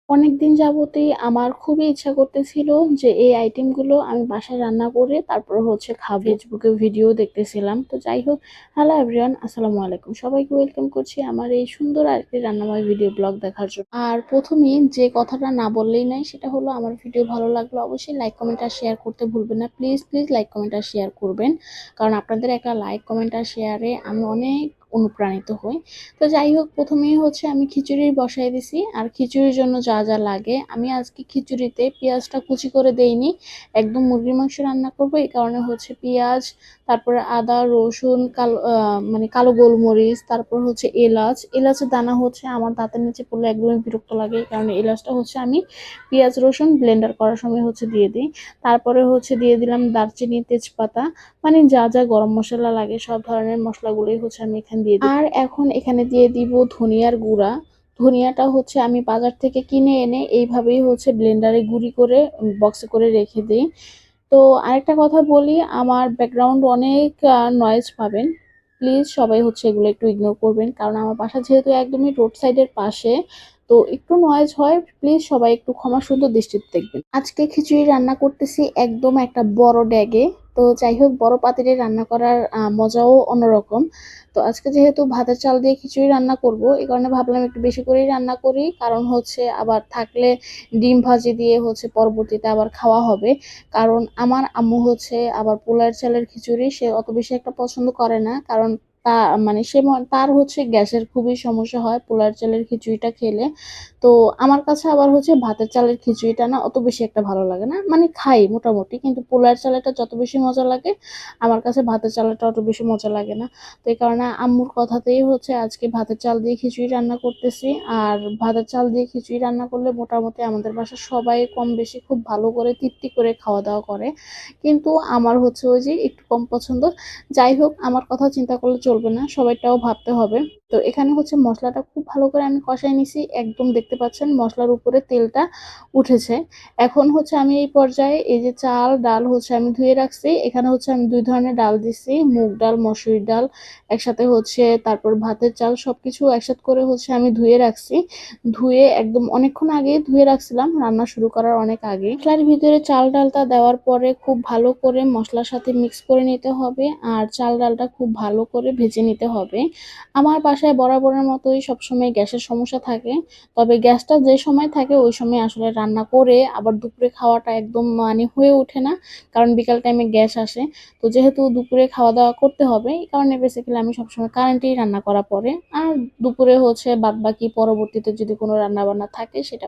অনেকদিন যাবতই আমার খুবই ইচ্ছা করতেছিল যে এই আইটেমগুলো আমি বাসায় রান্না করে তারপর হচ্ছে খাবো। ফেসবুকে ভিডিও দেখতেছিলাম। তো যাই হোক, হ্যালো এভরিওয়ান, আসসালামু আলাইকুম। সবাইকে ওয়েলকাম করছি আমার এই সুন্দর আরেকটি রান্নাময় ভিডিও ব্লগ দেখার জন্য। আর প্রথমেই যে কথাটা না বললেই নাই সেটা হলো, আমার ভিডিও ভালো লাগলে অবশ্যই লাইক কমেন্ট আর শেয়ার করতে ভুলবেন না। প্লিজ প্লিজ লাইক কমেন্ট আর শেয়ার করবেন, কারণ আপনাদের একটা লাইক কমেন্ট আর শেয়ারে আমি অনেক অনুপ্রাণিত হই। তো যাই হোক, প্রথমেই হচ্ছে আমি খিচুড়ি বসাই দিছি। আর খিচুড়ির জন্য যা যা লাগে, আমি আজকে খিচুড়িতে পেঁয়াজটা কুচি করে দেইনি, একদম মুরগির মাংস রান্না করব। এই কারণে হচ্ছে পেঁয়াজ, তারপরে আদা রসুন, মানে কালো গোলমরিচ, তারপর হচ্ছে এলাচের দানা হচ্ছে আমার দাঁতের নিচে পড়লে একদমই বিরক্ত লাগে। এই কারণে এলাচটা হচ্ছে আমি পেঁয়াজ রসুন ব্লেন্ডার করার সময় হচ্ছে দিয়ে দিই। তারপরে হচ্ছে দিয়ে দিলাম দারচিনি, তেজপাতা, মানে যা যা গরম মশলা লাগে সব ধরনের মশলাগুলোই হচ্ছে আমি এখানে দিয়ে দিই। আর এখন এখানে দিয়ে দিব ধনিয়ার গুঁড়া। ধনিয়াটা হচ্ছে আমি বাজার থেকে কিনে এনে এইভাবেই হচ্ছে ব্লেন্ডারে গুঁড়ি করে বক্সে করে রেখে দিই। তো আরেকটা কথা বলি, আমার ব্যাকগ্রাউন্ড অনেক নয়েজ পাবেন। প্লিজ সবাই হচ্ছে এগুলো একটু ইগনোর করবেন, কারণ আমার বাসা যেহেতু একদমই রোড সাইডের পাশে, তো একটু নয়েজ হয়। প্লিজ সবাই একটু ক্ষমা সুন্দর দৃষ্টিতে দেখবেন। আজকে খিচুড়ি রান্না করতেছি একদম একটা বড় ড্যাগে। তো যাই হোক, বড় পাতিলে রান্না করার মজাও অন্যরকম। তো আজকে যেহেতু ভাতের চাল দিয়ে খিচুড়ি রান্না করব, এই কারণে ভাবলাম একটু বেশি করেই রান্না করি, কারণ হচ্ছে আবার থাকলে ডিম ভাজি দিয়ে হচ্ছে পরবর্তীতে আবার খাওয়া হবে। কারণ আমার আম্মু হচ্ছে আবার পোলার চালের খিচুড়ি সে অত বেশি একটা পছন্দ করে না, কারণ মানে তার হচ্ছে গ্যাসের খুবই সমস্যা হয় পোলার চালের খিচুড়িটা খেলে। তো আমার কাছে আবার হচ্ছে ভাতের চালের খিচুড়িটা না অত বেশি একটা ভালো লাগে না, মানে খাই মোটামুটি, কিন্তু পোলার চালেরটা যত বেশি মজা লাগে আমার কাছে ভাতের চালেরটা অত বেশি মজা লাগে না। তো এই কারণে আম্মুর কথাতেই হচ্ছে আজকে ভাতের চাল দিয়ে খিচুড়ি রান্না করতেছি। আর ভাতের চাল দিয়ে খিচুড়ি রান্না করলে মোটামুটি আমাদের বাসার সবাই কম বেশি খুব ভালো করে তৃপ্তি করে খাওয়া দাওয়া করে, কিন্তু আমার হচ্ছে ওই যে একটু কম পছন্দ। যাই হোক, আমার কথা চিন্তা করলে চলবে না, সবাইটাও ভাবতে হবে। তো এখানে হচ্ছে মশলাটা খুব ভালো করে আমি কষাই নিছি, একদম দেখতে পাচ্ছেন মশলার উপরে তেলটা উঠেছে। এখন হচ্ছে আমি এই পর্যায়ে এই যে চাল ডাল হচ্ছে আমি ধুয়ে রাখছি, এখানে হচ্ছে আমি দুই ধরনের ডাল দিছি, মুগ ডাল মসুরির ডাল একসাথে হচ্ছে, তারপর ভাতের চাল সবকিছু একসাথে করে হচ্ছে আমি ধুয়ে রাখছি। ধুয়ে একদম অনেকক্ষণ আগে ধুয়ে রাখছিলাম, রান্না শুরু করার অনেক আগে। মশলার ভিতরে চাল ডালটা দেওয়ার পরে খুব ভালো করে মশলার সাথে মিক্স করে নিতে হবে, আর চাল ডালটা খুব ভালো করে ভেজে নিতে হবে। আমার বাসায় বরাবরের মতোই সবসময় গ্যাসের সমস্যা থাকে, তবে গ্যাসটা যে সময় থাকে ওই সময় আসলে রান্না করে আবার দুপুরে খাওয়াটা একদম মানে হয়ে ওঠে না, কারণ বিকাল টাইমে গ্যাস আসে। তো যেহেতু দুপুরে খাওয়া দাওয়া করতে হবে, এই কারণে বেসিক্যালি আমি সবসময় কারেন্টেই রান্না করা পড়ে। আর দুপুরে হচ্ছে বাদ বাকি পরবর্তীতে যদি কোনো রান্না বান্না থাকে সেটা